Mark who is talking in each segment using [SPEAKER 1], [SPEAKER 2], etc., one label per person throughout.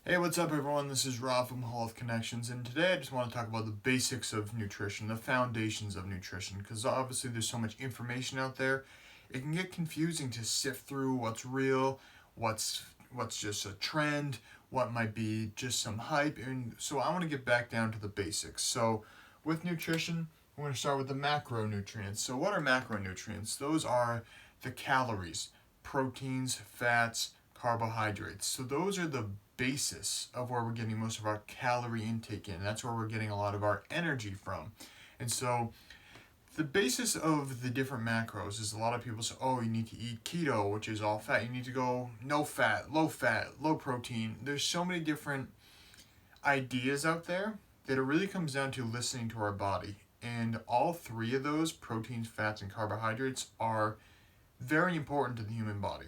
[SPEAKER 1] Hey, what's up everyone? This is Rob from Wholehealth Connections, and today I just want to talk about the basics of nutrition, the foundations of nutrition, because obviously there's so much information out there. It can get confusing to sift through what's real, what's just a trend, what might be just some hype, and so I want to get back down to the basics. So, with nutrition, we're going to start with the macronutrients. So, what are macronutrients? Those are the calories, proteins, fats, carbohydrates. So those are the basis of where we're getting most of our calorie intake in. That's where we're getting a lot of our energy from. And so the basis of the different macros is a lot of people say, oh, you need to eat keto, which is all fat. You need to go no fat, low protein. There's so many different ideas out there that it really comes down to listening to our body. And all three of those, proteins, fats, and carbohydrates, are very important to the human body.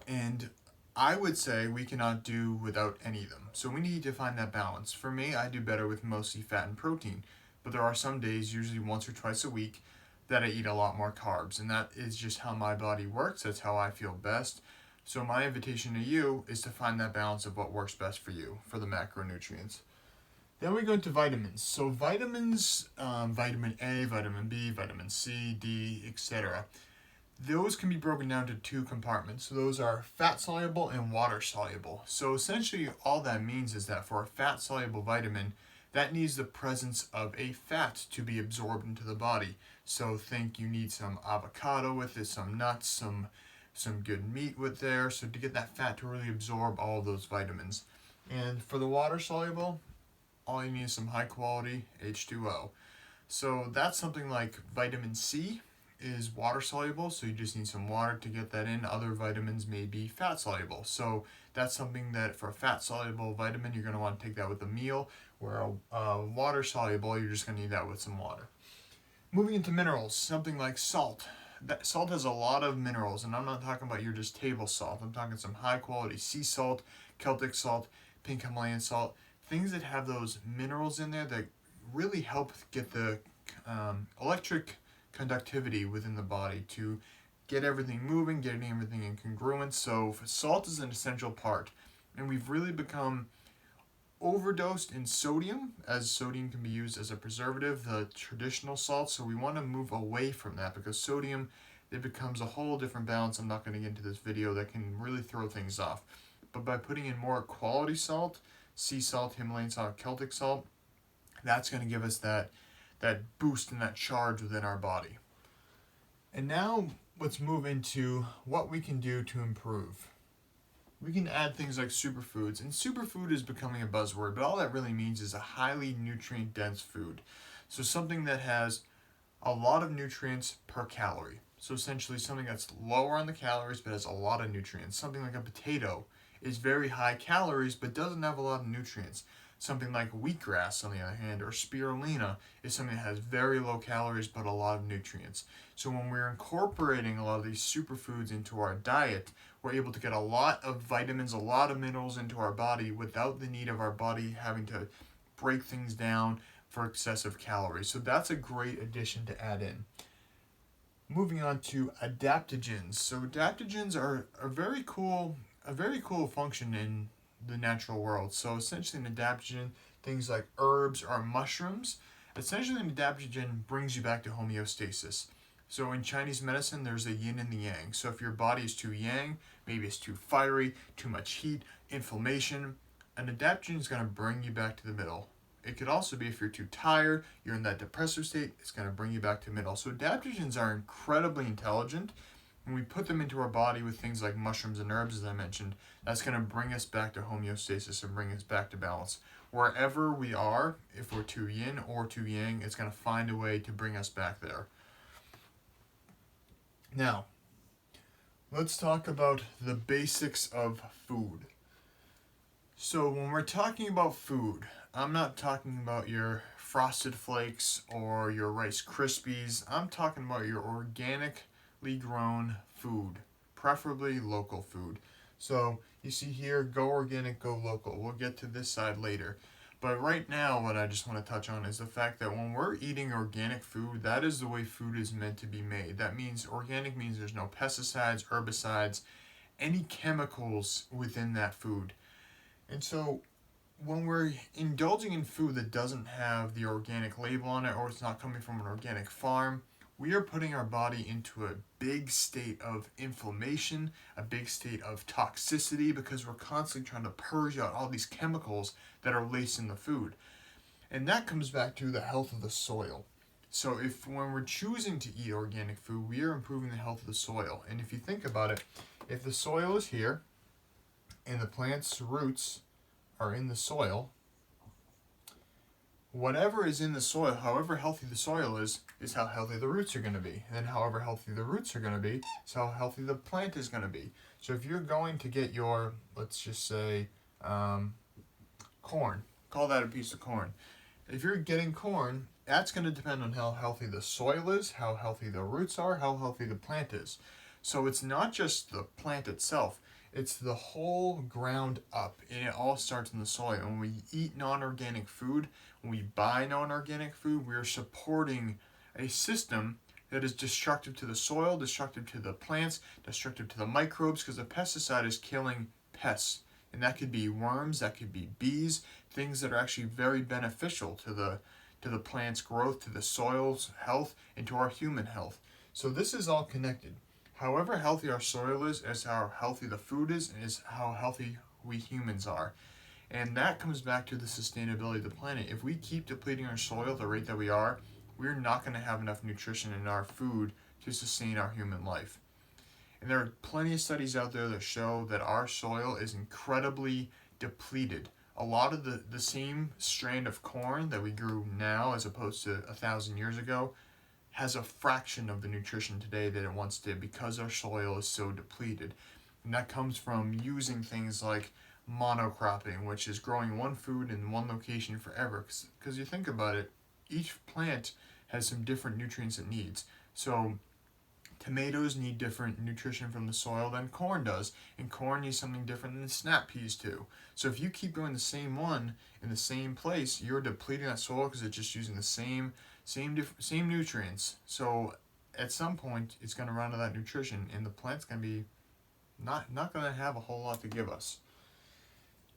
[SPEAKER 1] And I would say we cannot do without any of them. So we need to find that balance. For me, I do better with mostly fat and protein. But there are some days, usually once or twice a week, that I eat a lot more carbs. And that is just how my body works. That's how I feel best. So my invitation to you is to find that balance of what works best for you, for the macronutrients. Then we go into vitamins. So vitamins, vitamin A, vitamin B, vitamin C, D, etc. Those can be broken down to two compartments. So those are fat soluble and water soluble. So essentially all that means is that for a fat soluble vitamin, that needs the presence of a fat to be absorbed into the body. So think you need some avocado with it, some nuts, some good meat with there, so to get that fat to really absorb all of those vitamins. And for the water soluble, all you need is some high quality H2O. So that's something like vitamin C is water soluble, so you just need some water to get that in. Other vitamins may be fat soluble. So that's something that for a fat soluble vitamin, you're going to want to take that with a meal, where a water soluble, you're just going to need that with some water. Moving into minerals, something like salt. That salt has a lot of minerals, and I'm not talking about your just table salt. I'm talking some high quality sea salt, Celtic salt, pink Himalayan salt, things that have those minerals in there that really help get the electric conductivity within the body to get everything moving, getting everything in congruence. So salt is an essential part, and we've really become overdosed in sodium, as sodium can be used as a preservative, the traditional salt. So we want to move away from that, because sodium, it becomes a whole different balance. I'm not going to get into this video, that can really throw things off. But by putting in more quality salt, sea salt, Himalayan salt, Celtic salt, that's going to give us that boost and that charge within our body. And now let's move into what we can do to improve. We can add things like superfoods, and superfood is becoming a buzzword, but all that really means is a highly nutrient dense food. So something that has a lot of nutrients per calorie. So essentially something that's lower on the calories but has a lot of nutrients. Something like a potato is very high calories but doesn't have a lot of nutrients. Something like wheatgrass, on the other hand, or spirulina is something that has very low calories but a lot of nutrients. So when we're incorporating a lot of these superfoods into our diet, we're able to get a lot of vitamins, a lot of minerals into our body without the need of our body having to break things down for excessive calories. So that's a great addition to add in. Moving on to adaptogens. So adaptogens are a very cool function in the natural world. So essentially an adaptogen, things like herbs or mushrooms, essentially an adaptogen brings you back to homeostasis. So in Chinese medicine, there's a yin and the yang. So if your body is too yang, maybe it's too fiery, too much heat, inflammation, an adaptogen is going to bring you back to the middle. It could also be if you're too tired, you're in that depressive state, it's going to bring you back to the middle. So adaptogens are incredibly intelligent. When we put them into our body with things like mushrooms and herbs, as I mentioned, that's going to bring us back to homeostasis and bring us back to balance. Wherever we are, if we're too yin or too yang, it's going to find a way to bring us back there. Now, let's talk about the basics of food. So when we're talking about food, I'm not talking about your Frosted Flakes or your Rice Krispies. I'm talking about your organically grown food, preferably local food. So you see here, go organic, go local. We'll get to this side later. But right now, what I just want to touch on is the fact that when we're eating organic food, that is the way food is meant to be made. That means organic means there's no pesticides, herbicides, any chemicals within that food. And so when we're indulging in food that doesn't have the organic label on it, or it's not coming from an organic farm, we are putting our body into a big state of inflammation, a big state of toxicity, because we're constantly trying to purge out all these chemicals that are laced in the food. And that comes back to the health of the soil. So if when we're choosing to eat organic food, we are improving the health of the soil. And if you think about it, if the soil is here and the plant's roots are in the soil, whatever is in the soil, however healthy the soil is how healthy the roots are going to be. And then however healthy the roots are going to be is how healthy the plant is going to be. So if you're going to get your, let's just say, corn, call that a piece of corn. If you're getting corn, that's going to depend on how healthy the soil is, how healthy the roots are, how healthy the plant is. So it's not just the plant itself, it's the whole ground up, and it all starts in the soil. When we eat non-organic food, when we buy non-organic food, we are supporting a system that is destructive to the soil, destructive to the plants, destructive to the microbes, because the pesticide is killing pests. And that could be worms, that could be bees, things that are actually very beneficial to the plant's growth, to the soil's health, and to our human health. So this is all connected. However healthy our soil is how healthy the food is, and is how healthy we humans are. And that comes back to the sustainability of the planet. If we keep depleting our soil at the rate that we are, we're not going to have enough nutrition in our food to sustain our human life. And there are plenty of studies out there that show that our soil is incredibly depleted. A lot of the same strand of corn that we grew now as opposed to 1,000 years ago has a fraction of the nutrition today that it once did, because our soil is so depleted. And that comes from using things like monocropping, which is growing one food in one location forever. Because you think about it, each plant has some different nutrients it needs. So tomatoes need different nutrition from the soil than corn does, and corn needs something different than snap peas do. So if you keep growing the same one in the same place, you're depleting that soil because it's just using the same nutrients. So at some point, it's going to run out of that nutrition, and the plant's going to be not going to have a whole lot to give us.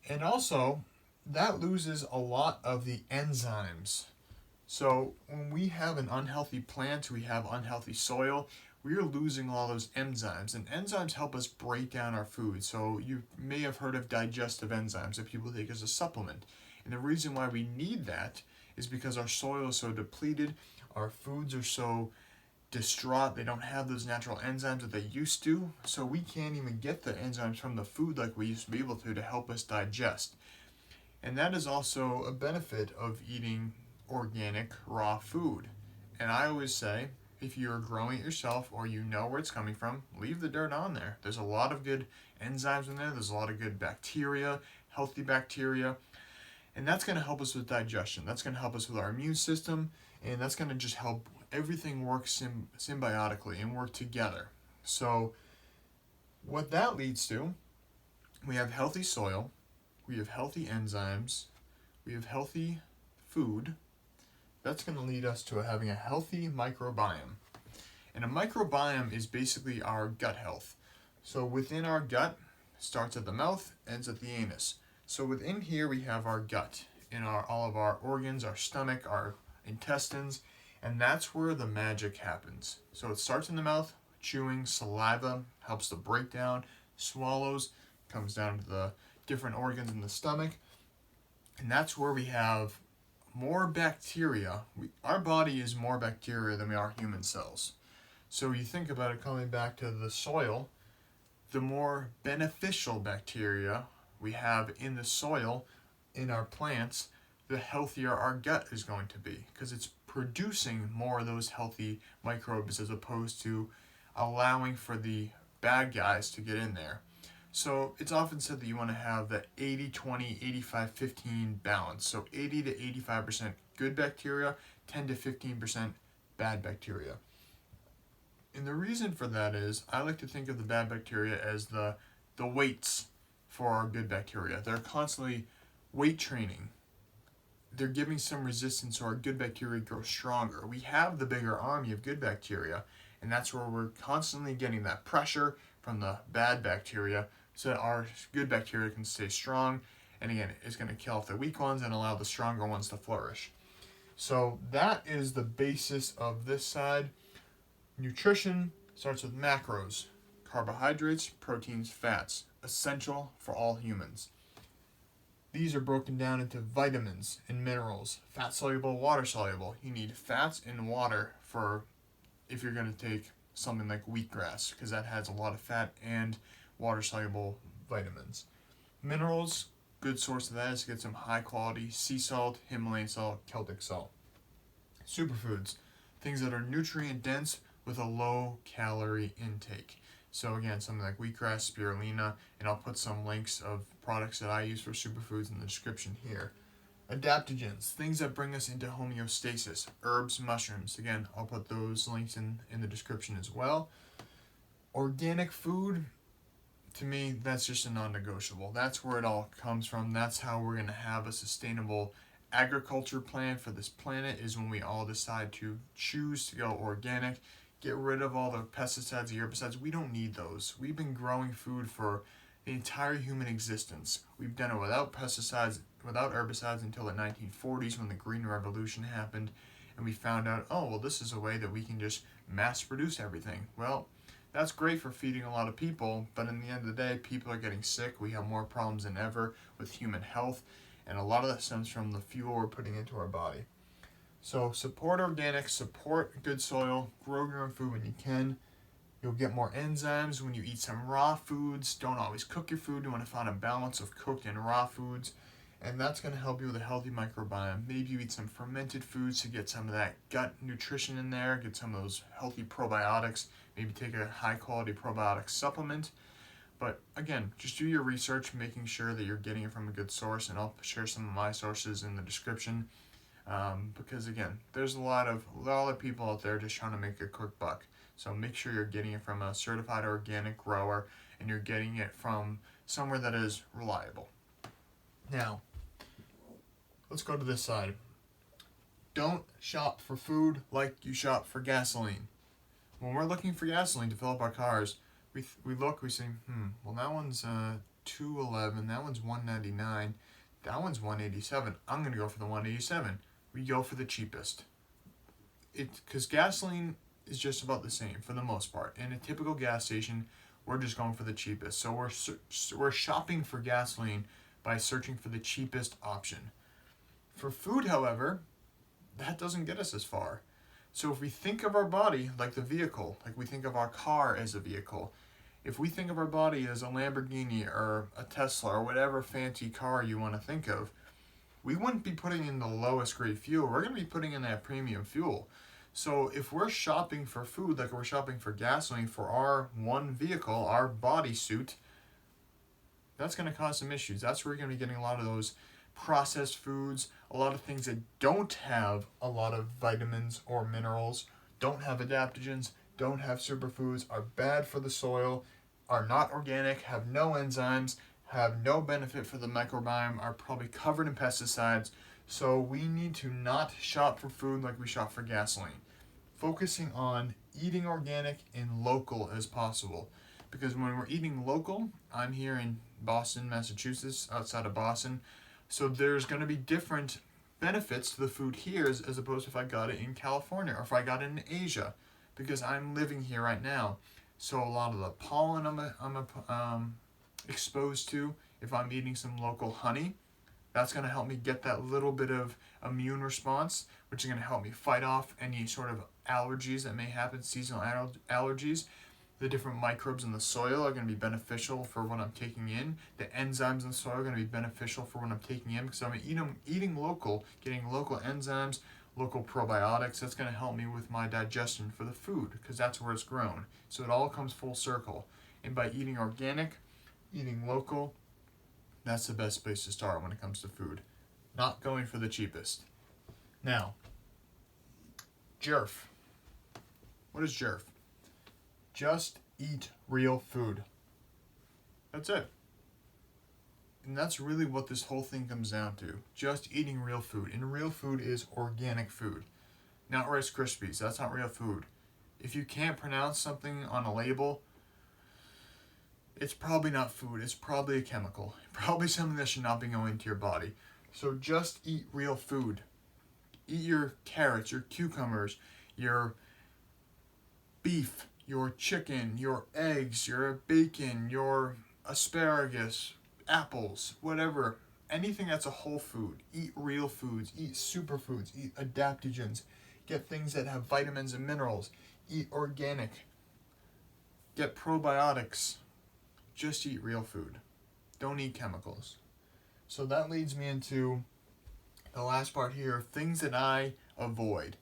[SPEAKER 1] And also, that loses a lot of the enzymes. So when we have an unhealthy plant, we have unhealthy soil, we are losing all those enzymes. And enzymes help us break down our food. So you may have heard of digestive enzymes that people take as a supplement. And the reason why we need that is because our soil is so depleted, our foods are so distraught, they don't have those natural enzymes that they used to, so we can't even get the enzymes from the food like we used to be able to help us digest. And that is also a benefit of eating organic raw food. And I always say, if you're growing it yourself or you know where it's coming from, leave the dirt on there. There's a lot of good enzymes in there, there's a lot of good bacteria, healthy bacteria, and that's going to help us with digestion. That's going to help us with our immune system, and that's going to just help everything work symbiotically and work together. So what that leads to, we have healthy soil, we have healthy enzymes, we have healthy food. That's going to lead us to having a healthy microbiome. And a microbiome is basically our gut health. So within our gut, starts at the mouth, ends at the anus. So within here we have our gut, in all of our organs, our stomach, our intestines, and that's where the magic happens. So it starts in the mouth, chewing, saliva, helps the breakdown, swallows, comes down to the different organs in the stomach, and that's where we have more bacteria. Our body is more bacteria than we are human cells. So you think about it, coming back to the soil, the more beneficial bacteria we have in the soil, in our plants, the healthier our gut is going to be, because it's producing more of those healthy microbes as opposed to allowing for the bad guys to get in there. So it's often said that you want to have the 80-20, 85-15 balance. So 80 to 85% good bacteria, 10 to 15% bad bacteria. And the reason for that is, I like to think of the bad bacteria as the weights for our good bacteria. They're constantly weight training. They're giving some resistance so our good bacteria grow stronger. We have the bigger army of good bacteria, and that's where we're constantly getting that pressure from the bad bacteria so that our good bacteria can stay strong And again, it's going to kill off the weak ones and allow the stronger ones to flourish. So that is the basis of this side. Nutrition starts with macros: carbohydrates, proteins, fats, essential for all humans. These are broken down into vitamins and minerals, fat soluble, water soluble. You need fats and water for if you're going to take something like wheatgrass, because that has a lot of fat and water soluble vitamins. Minerals, good source of that is to get some high quality sea salt, Himalayan salt, Celtic salt. Superfoods, things that are nutrient dense with a low calorie intake. So again, something like wheatgrass, spirulina, and I'll put some links of products that I use for superfoods in the description here. Adaptogens, things that bring us into homeostasis, herbs, mushrooms. Again, I'll put those links in the description as well. Organic food, to me, that's just a non-negotiable. That's where it all comes from. That's how we're going to have a sustainable agriculture plan for this planet, is when we all decide to choose to go organic, get rid of all the pesticides, the herbicides. We don't need those. We've been growing food for the entire human existence. We've done it without pesticides, without herbicides until the 1940s when the Green Revolution happened, and we found out, oh, well, this is a way that we can just mass produce everything. Well, that's great for feeding a lot of people, but in the end of the day, people are getting sick. We have more problems than ever with human health, and a lot of that stems from the fuel we're putting into our body. So support organic, support good soil, grow your own food when you can. You'll get more enzymes when you eat some raw foods. Don't always cook your food. You want to find a balance of cooked and raw foods, and that's going to help you with a healthy microbiome. Maybe you eat some fermented foods to get some of that gut nutrition in there, get some of those healthy probiotics. Maybe take a high-quality probiotic supplement. But again, just do your research, making sure that you're getting it from a good source, and I'll share some of my sources in the description. Because again, there's a lot of people out there just trying to make a quick buck. So make sure you're getting it from a certified organic grower, and you're getting it from somewhere that is reliable. Now, let's go to this side. Don't shop for food like you shop for gasoline. When we're looking for gasoline to fill up our cars, we say, well, that one's $2.11, that one's $1.99, that one's $1.87. I'm going to go for the $1.87. We go for the cheapest. Because gasoline is just about the same for the most part. In a typical gas station, we're just going for the cheapest. So we're shopping for gasoline by searching for the cheapest option. For food, however, that doesn't get us as far. So if we think of our body like the vehicle, like we think of our car as a vehicle, if we think of our body as a Lamborghini or a Tesla or whatever fancy car you want to think of, we wouldn't be putting in the lowest grade fuel. We're going to be putting in that premium fuel. So if we're shopping for food like we're shopping for gasoline for our one vehicle, our bodysuit, that's going to cause some issues. That's where you're going to be getting a lot of those processed foods, a lot of things that don't have a lot of vitamins or minerals, don't have adaptogens, don't have superfoods, are bad for the soil, are not organic, have no enzymes, have no benefit for the microbiome, are probably covered in pesticides. So we need to not shop for food like we shop for gasoline. Focusing on eating organic and local as possible. Because when we're eating local, I'm here in Boston, Massachusetts, outside of Boston, so there's going to be different benefits to the food here as opposed to if I got it in California or if I got it in Asia, because I'm living here right now. So a lot of the pollen I'm exposed to, if I'm eating some local honey, that's going to help me get that little bit of immune response, which is going to help me fight off any sort of allergies that may happen, seasonal allergies. The different microbes in the soil are going to be beneficial for what I'm taking in. The enzymes in the soil are going to be beneficial for what I'm taking in, because I'm eating local, getting local enzymes, local probiotics. That's going to help me with my digestion for the food, because that's where it's grown. So it all comes full circle. And by eating organic, eating local, that's the best place to start when it comes to food. Not going for the cheapest. Now, JERF. What is JERF? Just eat real food. That's it. And that's really what this whole thing comes down to. Just eating real food. And real food is organic food. Not Rice Krispies. That's not real food. If you can't pronounce something on a label, it's probably not food. It's probably a chemical. Probably something that should not be going into your body. So just eat real food. Eat your carrots, your cucumbers, your beef, your chicken, your eggs, your bacon, your asparagus, apples, whatever. Anything that's a whole food. Eat real foods. Eat superfoods. Eat adaptogens. Get things that have vitamins and minerals. Eat organic. Get probiotics. Just eat real food. Don't eat chemicals. So that leads me into the last part here, things that I avoid.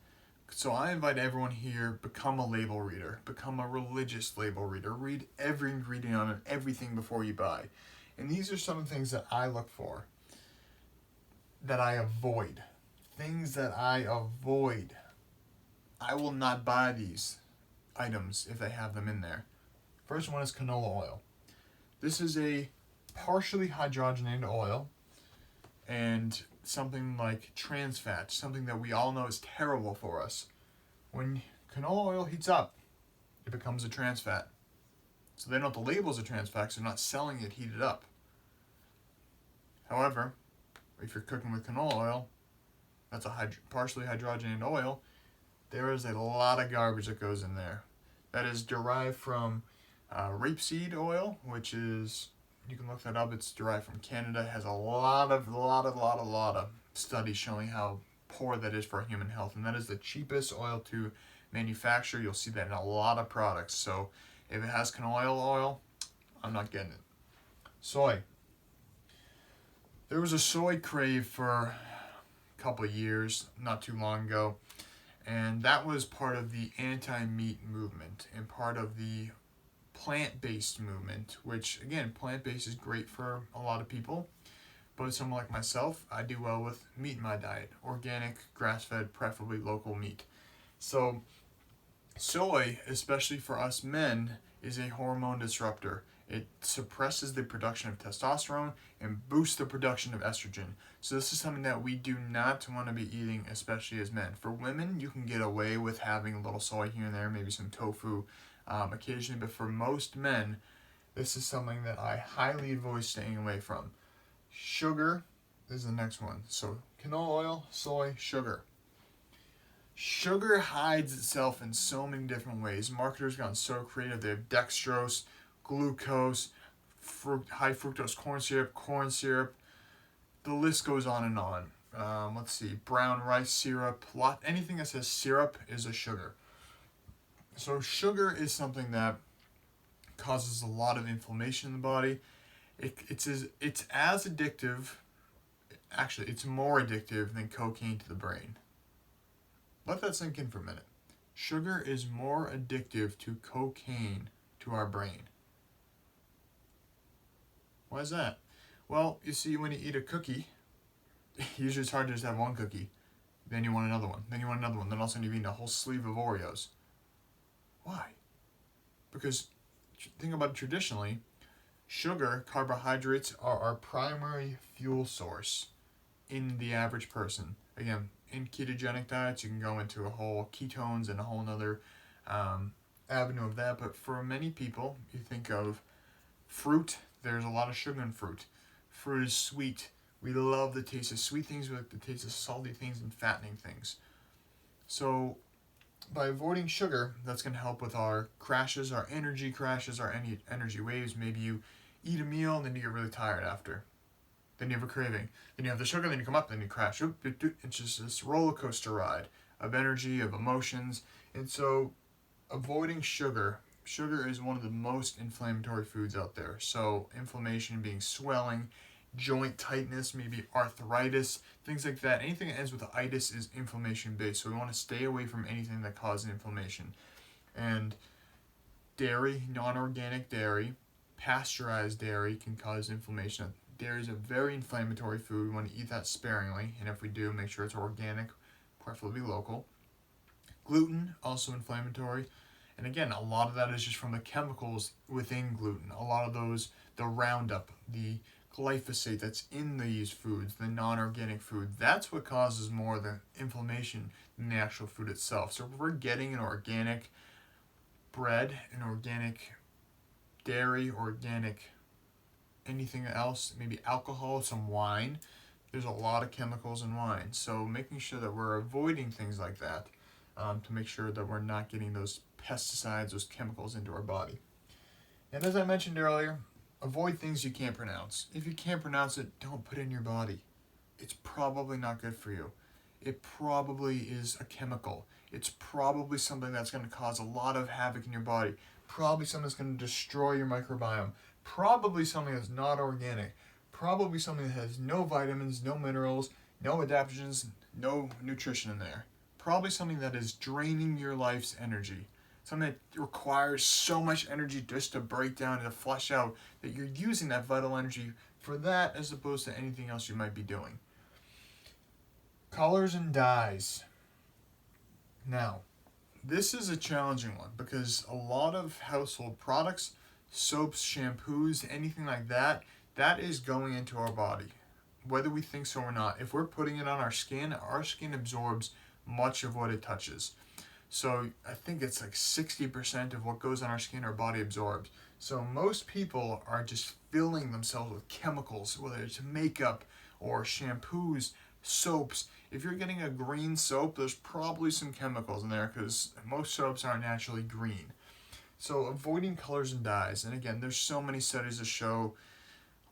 [SPEAKER 1] So I invite everyone here, become a label reader, become a religious label reader, read every ingredient on everything before you buy. And these are some of the things that I look for, that I avoid. Things that I avoid. I will not buy these items if they have them in there. First one is canola oil. This is a partially hydrogenated oil, and something like trans fat, something that we all know is terrible for us. When canola oil heats up, it becomes a trans fat. So they know the label is a trans fat, so they're not selling it heated up. However, if you're cooking with canola oil, that's a partially hydrogenated oil, there is a lot of garbage that goes in there. That is derived from rapeseed oil, which is, you can look that up, it's derived from Canada. It has a lot of studies showing how poor that is for human health, and that is the cheapest oil to manufacture. You'll see that in a lot of products. So if it has canola oil, I'm not getting it. Soy. There was a soy crave for a couple of years, not too long ago, and that was part of the anti-meat movement and part of the plant-based movement, which again, plant-based is great for a lot of people, but someone like myself, I do well with meat in my diet, organic, grass-fed, preferably local meat. So soy, especially for us men, is a hormone disruptor. It suppresses the production of testosterone and boosts the production of estrogen. So this is something that we do not want to be eating, especially as men. For women, you can get away with having a little soy here and there, maybe some tofu occasionally, but for most men, this is something that I highly avoid staying away from. Sugar is the next one. So canola oil, soy, sugar. Sugar hides itself in so many different ways. Marketers gotten so creative. They have dextrose, glucose, high fructose corn syrup. The list goes on and on. Let's see, brown rice syrup. Anything that says syrup is a sugar. So sugar is something that causes a lot of inflammation in the body. It's as addictive. Actually, it's more addictive than cocaine to the brain. Let that sink in for a minute. Sugar is more addictive to cocaine to our brain. Why is that? Well, you see, when you eat a cookie, usually it's hard to just have one cookie. Then you want another one. Then you want another one. Then all of a sudden you've eaten a whole sleeve of Oreos. Why? Because think about it traditionally, sugar, carbohydrates are our primary fuel source in the average person. Again, in ketogenic diets, you can go into a whole ketones and a whole other avenue of that. But for many people, you think of fruit, there's a lot of sugar in fruit. Fruit is sweet. We love the taste of sweet things. We like the taste of salty things and fattening things. So by avoiding sugar, that's going to help with our crashes, our energy waves. Maybe you eat a meal and then you get really tired after. Then you have a craving. Then you have the sugar, then you come up, then you crash. It's just this roller coaster ride of energy, of emotions. And so avoiding sugar is one of the most inflammatory foods out there. So inflammation being swelling, joint tightness, maybe arthritis, things like that. Anything that ends with itis is inflammation based. So we want to stay away from anything that causes inflammation. And dairy, non-organic dairy, pasteurized dairy can cause inflammation. Dairy is a very inflammatory food. We want to eat that sparingly. And if we do, make sure it's organic, preferably local. Gluten, also inflammatory. And again, a lot of that is just from the chemicals within gluten. A lot of those, the Roundup, the glyphosate that's in these foods, the non-organic food, that's what causes more of the inflammation than the actual food itself. So if we're getting an organic bread, an organic dairy, organic, anything else, maybe alcohol, some wine. There's a lot of chemicals in wine. So making sure that we're avoiding things like that to make sure that we're not getting those pesticides, those chemicals into our body. And as I mentioned earlier, avoid things you can't pronounce. If you can't pronounce it, don't put it in your body. It's probably not good for you. It probably is a chemical. It's probably something that's going to cause a lot of havoc in your body. Probably something that's going to destroy your microbiome. Probably something that's not organic. Probably something that has no vitamins, no minerals, no adaptogens, no nutrition in there. Probably something that is draining your life's energy. Something that requires so much energy just to break down and to flush out that you're using that vital energy for that as opposed to anything else you might be doing. Colors and dyes. Now, this is a challenging one because a lot of household products, soaps, shampoos, anything like that, that is going into our body, whether we think so or not. If we're putting it on our skin absorbs much of what it touches. So I think it's like 60% of what goes on our skin, our body absorbs. So most people are just filling themselves with chemicals, whether it's makeup or shampoos, soaps. If you're getting a green soap, there's probably some chemicals in there because most soaps aren't naturally green. So avoiding colors and dyes. And again, there's so many studies that show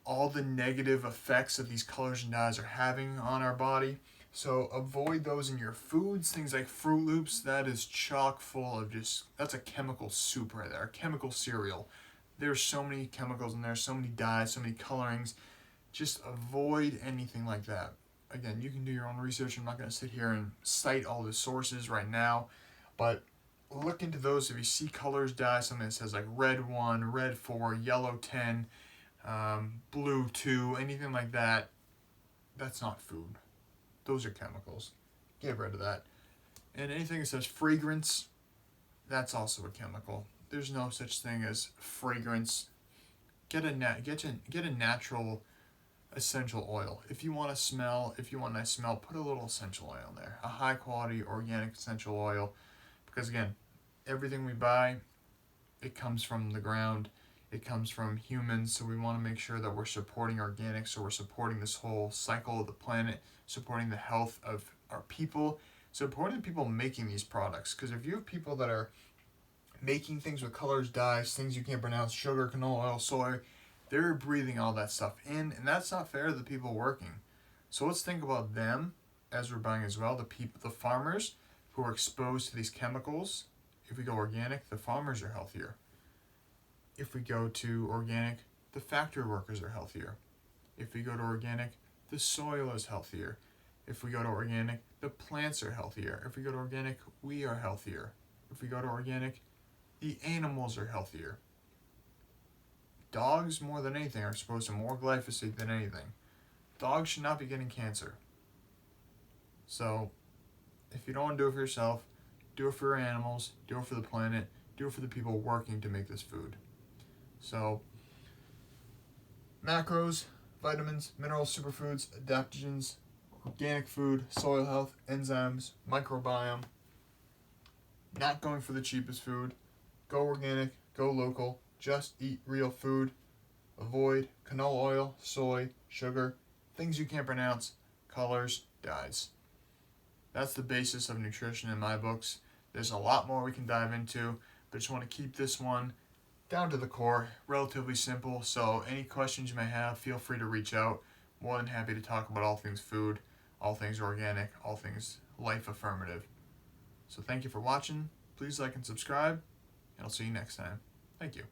[SPEAKER 1] all the negative effects that these colors and dyes are having on our body. So avoid those in your foods. Things like Fruit Loops, that is chock full of that's a chemical soup right there, a chemical cereal. There's so many chemicals in there, so many dyes, so many colorings. Just avoid anything like that. Again, you can do your own research. I'm not going to sit here and cite all the sources right now, but look into those. If you see colors, dyes, something that says like red 1, red 4, yellow 10, blue 2, anything like that, that's not food. Those are chemicals. Get rid of that. And anything that says fragrance, that's also a chemical. There's no such thing as fragrance. Get a natural essential oil. If you want a nice smell, put a little essential oil in there. A high quality organic essential oil. Because again, everything we buy, it comes from the ground. It comes from humans, so we want to make sure that we're supporting organic, so we're supporting this whole cycle of the planet, supporting the health of our people, supporting the people making these products. Because if you have people that are making things with colors, dyes, things you can't pronounce, sugar, canola oil, soy, they're breathing all that stuff in, and that's not fair to the people working. So let's think about them as we're buying as well, the farmers who are exposed to these chemicals. If we go organic, the farmers are healthier. If we go to organic, the factory workers are healthier. If we go to organic, the soil is healthier. If we go to organic, the plants are healthier. If we go to organic, we are healthier. If we go to organic, the animals are healthier. Dogs, more than anything, are exposed to more glyphosate than anything. Dogs should not be getting cancer. So, if you don't want to do it for yourself, do it for your animals, do it for the planet, do it for the people working to make this food. So, macros, vitamins, minerals, superfoods, adaptogens, organic food, soil health, enzymes, microbiome. Not going for the cheapest food. Go organic, go local, just eat real food. Avoid canola oil, soy, sugar, things you can't pronounce, colors, dyes. That's the basis of nutrition in my books. There's a lot more we can dive into, but just want to keep this one down to the core, relatively simple. So any questions you may have, feel free to reach out. More than happy to talk about all things food, all things organic, all things life affirmative. So thank you for watching. Please like and subscribe, and I'll see you next time. Thank you.